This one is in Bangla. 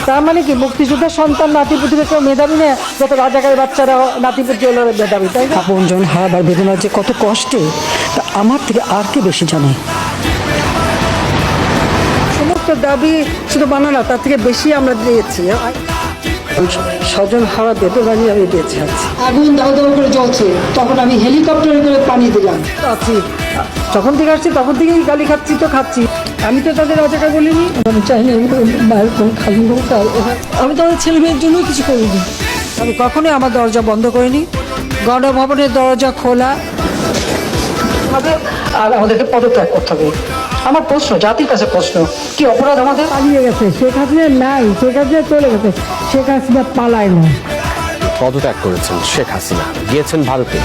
তার মানে কি মুক্তিযোদ্ধার সন্তান নাতিপুতিরা কেউ মেধাবী নেই, যত রাজাকারের বাচ্চারা নাতিপুতি হলো মেধাবী, তাই না? আপনজন হারাবার বেদনা যে কত কষ্টে তা আমার থেকে আর কে বেশি জানে। সমস্ত দাবি শুধু বানা না, তার থেকে বেশি আমরা দিয়েছি। স্বজন হারা বেদনা নিয়ে আমি বেঁচে আছি। আগুন দাও দাও করে জ্বলছে, তখন আমি হেলিকপ্টারে করে পানি দিলাম। আছি যখন থেকে আসছি তখন থেকেই গালি খাচ্ছি, তো খাচ্ছি। আমি তো তাদের রাজাকার বলিনি। আমি চাইনি মায়ের কোন খালি আমি তাদের ছেলে মেয়ের জন্য কিছু করিনি। আমি কখনোই আমার দরজা বন্ধ করিনি, গণভবনের দরজা খোলা। আর আমাদেরকে পদত্যাগ করতে হবে। আমার প্রশ্ন, জাতির কাছে প্রশ্ন, কি অপরাধ আমাদের? পালিয়ে গেছে শেখ হাসিনা, নাই শেখ হাসিনা চলে গেছে, শেখ হাসিনা পালায় না। পদত্যাগ করেছেন শেখ হাসিনা, গিয়েছেন ভারতে।